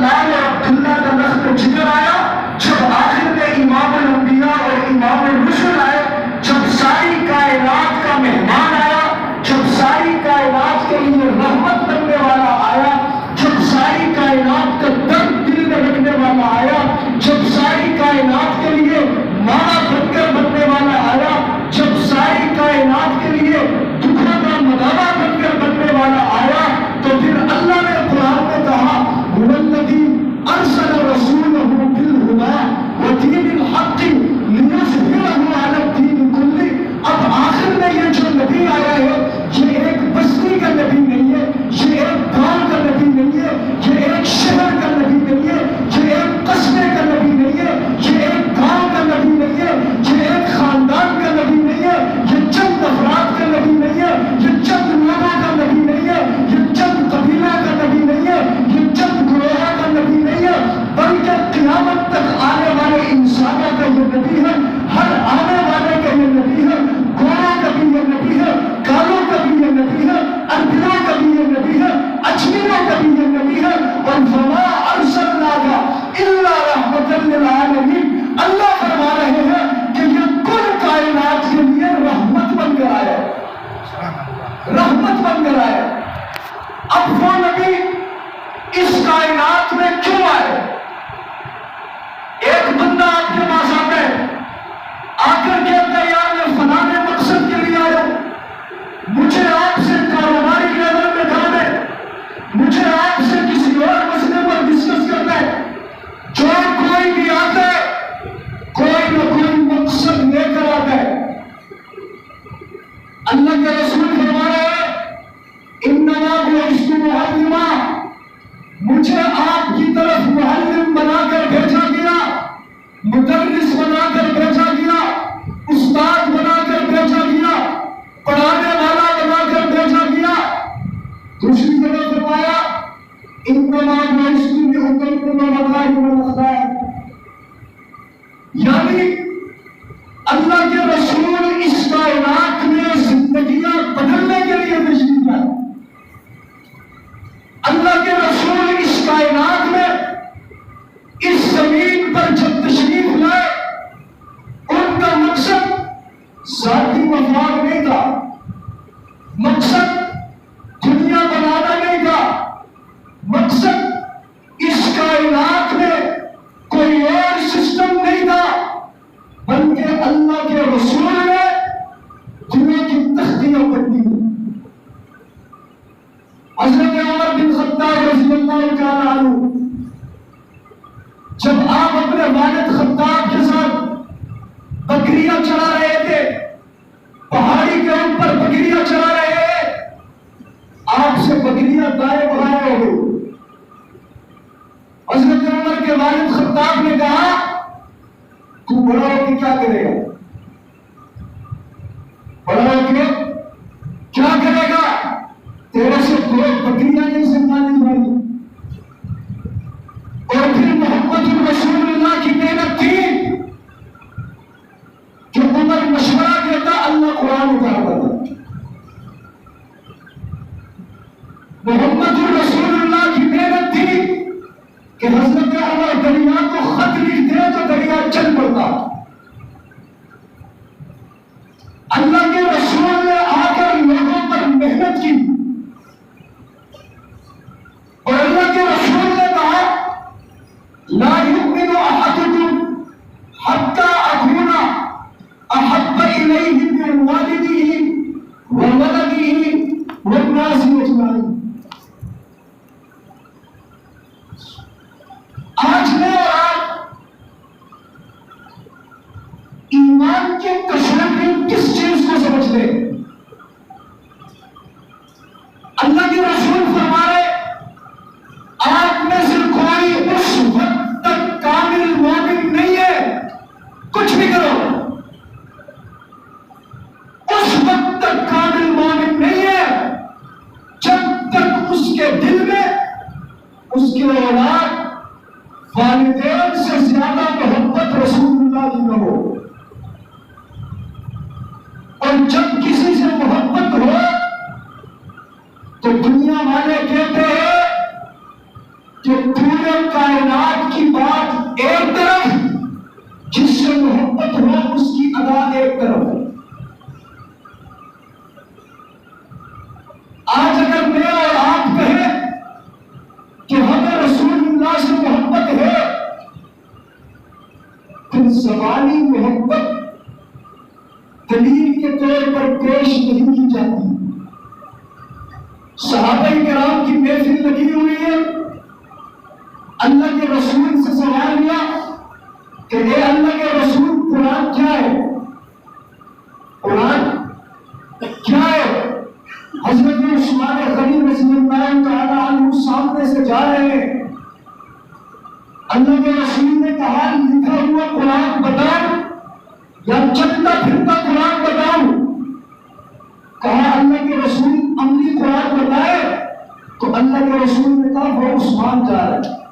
لال اور عبداللہ کا لفظ ذکر آیا، جب آخر میں امام الانبیاء اور امام الرسل آئے، جب ساری کائنات کا مہمان آیا، جب ساری کائنات کے لیے رحمت بننے والا آیا، جب ساری کائنات کا درد دل میں رکھنے والا آیا، جب ساری کائنات کے لیے مانا بن کر بننے والا آیا، جب ساری کائنات کے لیے دکھوں کا مداوا بن کر بننے والا آیا، تو پھر اللہ نے قرآن میں کہا هو الذی ارسل رسولہ بالہدی ودین الحق لیظہرہ علی الدین کلہ۔ اب آخر میں یہ جو نبی آیا ہے، یہ ایک بستی کا نبی نہیں ہے، یہ ایک گاؤں کا نبی نہیں ہے، یہ ایک شہر کا نبی نہیں ہے، یہ ایک قصبے کا نبی نہیں ہے، یہ ایک گاؤں کا نبی نہیں ہے، یہ ایک خاندان کا نبی نہیں ہے، یہ چند افراد کا نبی نہیں ہے، یہ چند لوگوں کا نبی نہیں ہے، یہ چند قبیلہ کا نبی نہیں ہے، یہ چند گروہ کا نبی نہیں ہے، بلکہ قیامت تک آنے والے انسانوں کا یہ نبی ہے، ہر آنے والے کا یہ نبی ہے، گوروں کا بھی یہ نبی ہے، کالوں کا بھی یہ نبی ہے، انبیاء کا بھی یہ نبی ہے، اجمیروں کا بھی یہ نبی ہے۔ اور وما ارسلناک الا رحمۃ للعالمین، اللہ فرما رہے ہیں کہ یہ کل کائنات کے لیے رحمت بن کر آئے، رحمت بن کر آئے۔ اب وہ نبی اس کائنات میں کیوں آئے؟ ایک بندہ آپ کے پاس آتا ہے، آ کر کہتا ہے یار میں فلاں مقصد کے لیے آیا ہوں، مجھے آپ سے کاروباری لیول میں کام ہے، مجھے آپ سے کسی اور مسئلے پر ڈسکس کرنا ہے۔ جو کوئی بھی آتا ہے کوئی نہ کوئی مقصد لے کر آتا ہے۔ اللہ کے رسول فرما رہے ہیں انما بعثت معلما، مجھے آپ کی طرف معلم بنا کر بھیجا گیا، مدرس بنا کر بھیجا گیا، استاد بنا کر بھیجا گیا، پڑھانے والا بنا کر بھیجا گیا۔ دوسری جگہ فرمایا انما بعثت لأتمم مکارم الاخلاق، یعنی اللہ کے رسول اس کائنات میں زندگیاں بدلنے کے لیے تشریف لائے۔ اللہ کے رسول اس کائنات میں اس زمین پر جب تشریف لائے، ان کا مقصد ذاتی مفاد نہیں تھا، مقصد دنیا بنانا نہیں تھا، مقصد اس کائنات میں کوئی اور سسٹم نہیں تھا، بلکہ اللہ کے رسول نے دنیا کی تختیاں پلٹی۔ حضرت عمر بن خطاب رضی اللہ تعالی عنہ جب آپ اپنے والد خطاب کے ساتھ بکریاں چلا رہے تھے، پہاڑی کے اوپر بکریاں چلا رہے ہیں، آپ سے بکریاں دائیں بائیں ہو گئی۔ حضرت عمر کے والد خطاب نے کہا تو بڑا ہو کے کیا کرے گا؟ بڑا ہو کے کیا کرے گا؟ تیرے سے دو بکریاں نہیں سنبھالی جائیں۔ اور پھر محمد رسول اللہ کی محنت تھی کہ عمر مشورہ دیتا، اللہ قرآن اتارتا تھا۔ محمد رسول اللہ کی محنت تھی کہ حضرت عمر دریا کو خط لکھتے تو دریا چل پڑتا۔ اللہ کے رسول نے آ کر لوگوں پر محنت کی، اور اللہ کے رسول نے کہا لا یؤمن احدکم حتی اکون احب الیہ من والدہ وولدہ والناس اجمعین۔ آج میں اور آپ ایمان کے کثرت میں کس چیز کو سمجھ لیں؟ اللہ کے رسول فرما رہے آپ میں سے کوئی اس وقت تک کامل مومن نہیں ہے، کچھ بھی کرو اس وقت تک کامل مومن نہیں ہے جب تک اس کے دل میں اس کے اولاد والدین سے زیادہ محبت رسول اللہ کی نہ ہو۔ اور جب کسی سے محبت ہو تو دنیا والے کہتے ہیں کہ پورے کائنات کی بات ایک طرف، جس سے محبت ہو اس کی ادا ایک طرف ہے۔ آج اگر میں اور آپ کہیں کہ ہمیں رسول اللہ سے محبت ہے، پھر زبانی محبت دلیل کے طور پر پیش نہیں کی جاتی۔ صحابہ کرام کی محفل لگی ہوئی ہے، اللہ کے رسول سے سوال کیا کہ اے اللہ کے رسول قرآن کیا ہے؟ قرآن کیا ہے؟ حضرت عثمان غنی رضی اللہ تعالی عنہ سامنے سے جا رہے ہیں، اللہ کے رسول نے کہا لکھا ہوا قرآن بتاؤ یا چلتا پھرتا قرآن بتاؤ؟ کہا اللہ کے رسول عملی قرآن بتائے، تو اللہ کے رسول نے کہا وہ عثمان جا رہے ہیں۔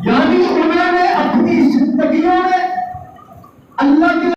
یعنی انہوں نے اپنی زندگیوں میں اللہ کے